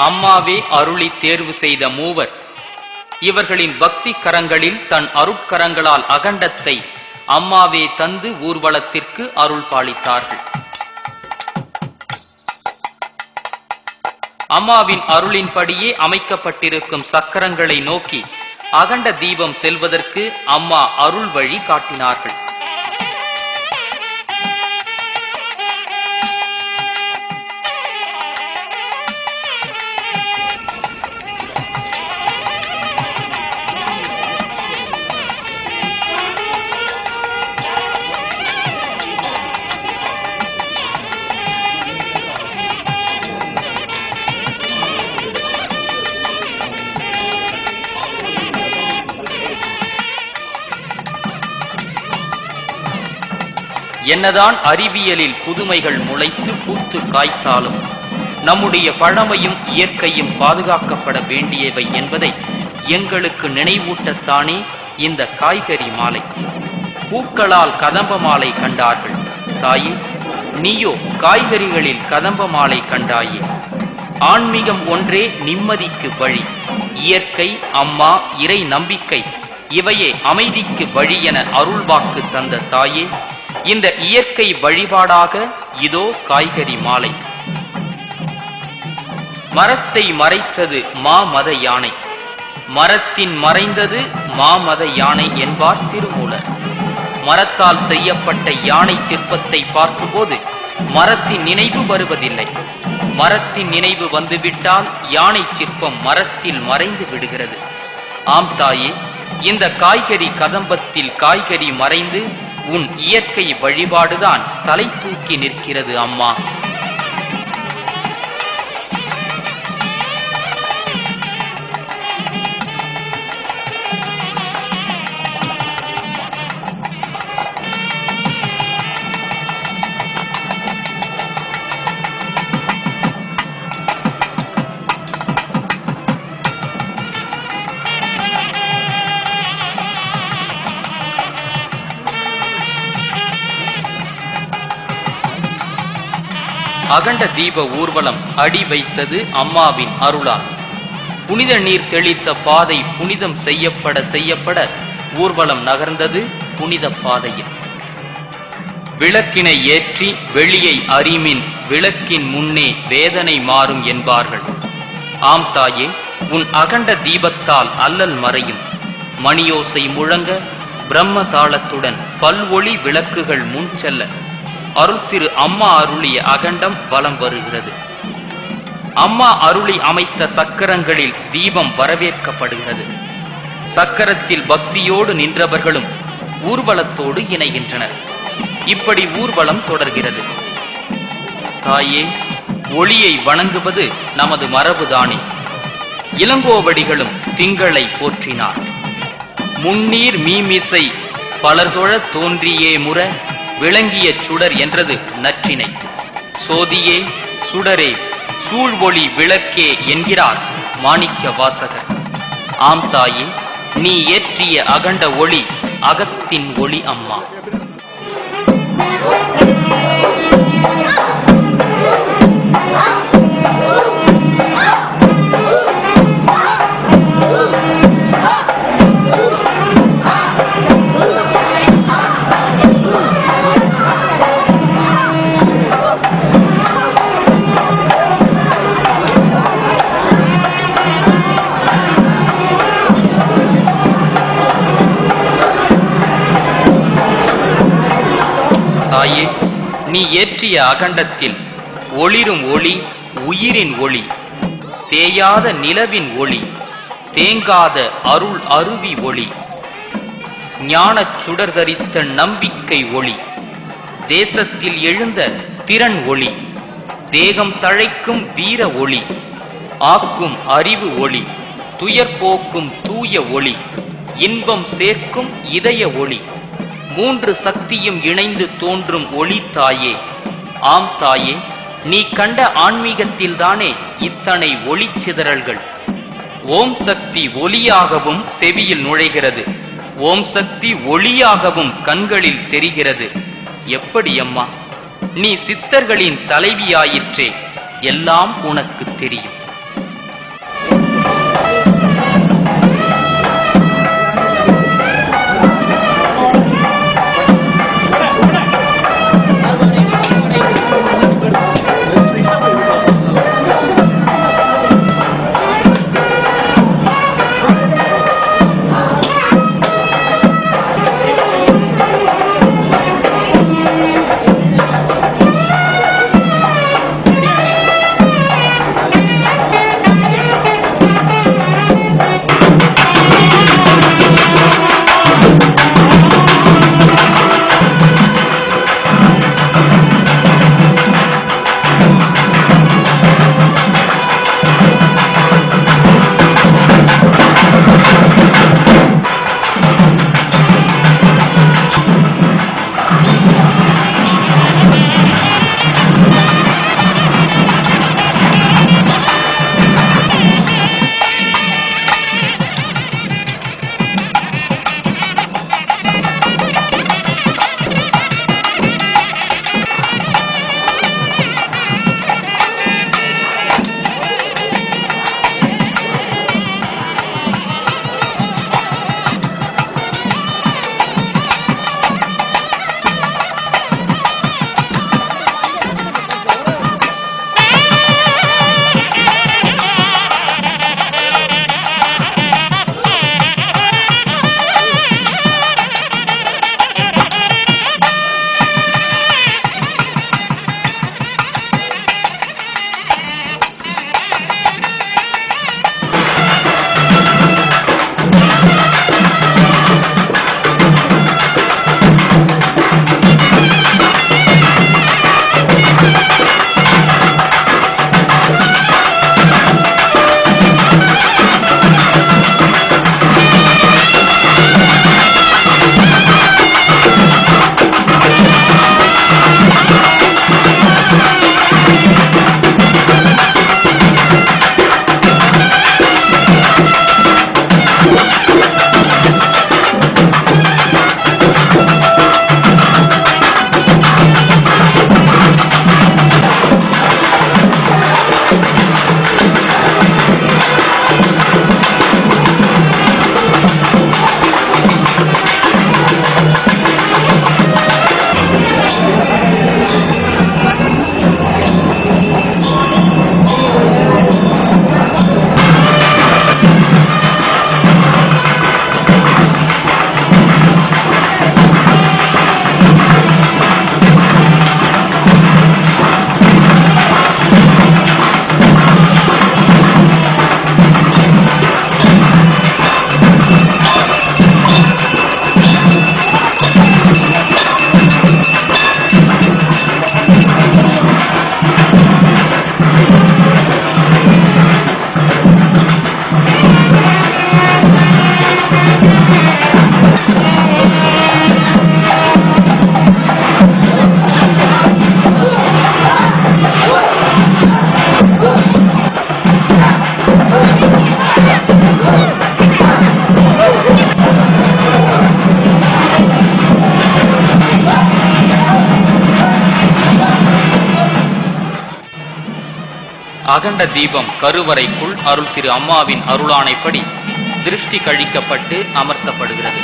அம்மாவே அருளி தேர்வு செய்த மூவர் இவர்களின் பக்தி கரங்களில் தன் அருட்கரங்களால் அகண்டத்தை அம்மாவே தந்து ஊர்வலத்திற்கு அருள் பாலித்தார்கள். அம்மாவின் அருளின்படியே அமைக்கப்பட்டிருக்கும் சக்கரங்களை நோக்கி அகண்ட தீபம் செல்வதற்கு அம்மா அருள் வழி காட்டினார்கள். என்னதான் அறிவியலில் புதுமைகள் முளைத்து பூத்து காய்த்தாலும் நம்முடைய பழமையும் இயற்கையும் பாதுகாக்கப்பட வேண்டியவை என்பதை எங்களுக்கு நினைவூட்டத்தானே இந்த காய்கறி மாலை. பூக்களால் கதம்ப மாலை கண்டார்கள். தாயே, நீயோ காய்கறிகளில் கதம்ப மாலை கண்டாயே. ஆன்மீகம் ஒன்றே நிம்மதிக்கு வழி. இயற்கை, அம்மா, இறை நம்பிக்கை இவையே அமைதிக்கு வழி என அருள்வாக்கு தந்த தாயே, இந்த இயற்கை வழிபாடாக இதோ காய்கறி மாலை. மரத்தை மறைத்தது மாமத யானை, மரத்தின் மறைந்தது மாமத யானை என்பார் திருமூலர். மரத்தால் செய்யப்பட்ட யானை சிற்பத்தை பார்க்கும்போது மரத்தின் நினைவு வருவதில்லை. மரத்தின் நினைவு வந்துவிட்டால் யானை சிற்பம் மரத்தில் மறைந்து விடுகிறது. ஆம் தாயே, இந்த காய்கறி கதம்பத்தில் காய்கறி மறைந்து உன் இயற்கை வழிபாடுதான் தலை தூக்கி நிற்கிறது அம்மா. அகண்ட தீப ஊர்வலம் அடி வைத்தது அம்மாவின் அருளால். புனித நீர் தெளித்த பாதை புனிதம் செய்யப்பட ஊர்வலம் நகர்ந்தது புனித பாதையில். விளக்கினை ஏற்றி வெளியை அறிமின் விளக்கின் முன்னே வேதனை மாறும் என்பார்கள். ஆம் தாயே, உன் அகண்ட தீபத்தால் அல்லல் மறையும். மணியோசை முழங்க பிரம்ம தாளத்துடன் பல்வொளி விளக்குகள் முன் செல்ல அருள் திரு அம்மா அருளிய அகண்டம் வலம் வருகிறது. அம்மா அருளி அமைத்த சக்கரங்களில் தீபம் வரவேற்கப்படுகிறது. சக்கரத்தில் பக்தியோடு நின்றவர்களும் ஊர்வலத்தோடு இணைகின்றனர். இப்படி ஊர்வலம் தொடர்கிறது. தாயே, ஒளியை வணங்குவது நமது மரபுதானே. இளங்கோவடிகளும் திங்களை போற்றினார். முன்னீர் மீமிசை பலர்தொழ தோன்றியே முற விளங்கிய சுடர் என்றது நற்றினை. சோதியே, சுடரே, சூழ்வொளி விளக்கே என்கிறார் மாணிக்க வாசகர். ஆம் தாயே, நீ ஏற்றிய அகண்ட ஒளி அகத்தின் ஒளி அம்மா. தாயே, நீ ஏற்றிய அகண்டத்தில் ஒளிரும் ஒளி உயிரின் ஒளி, தேயாத நிலவின் ஒளி, தேங்காத அருள் அருவி ஒளி, ஞானச் சுடர் தரித்த நம்பிக்கை ஒளி, தேசத்தில் எழுந்த திறன் ஒளி, தேகம் தழைக்கும் வீர ஒளி, ஆக்கும் அறிவு ஒளி, துயர் போக்கும் தூய ஒளி, இன்பம் சேர்க்கும் இதய ஒளி, மூன்று சக்தியும் இணைந்து தோன்றும் ஒளி தாயே. ஆம் தாயே, நீ கண்ட ஆன்மீகத்தில்தானே இத்தனை ஒளி சிதறல்கள். ஓம் சக்தி ஒளியாகவும் செவியில் நுழைகிறது, ஓம் சக்தி ஒளியாகவும் கண்களில் தெரிகிறது. எப்படி அம்மா, நீ சித்தர்களின் தலைவியாயிற்றே, எல்லாம் உனக்கு தெரியும். அகண்ட தீபம் கருவறைக்குள் அருள் திரு அம்மாவின் அருளானைப்படி திருஷ்டி கழிக்கப்பட்டு அமர்த்தப்படுகிறது.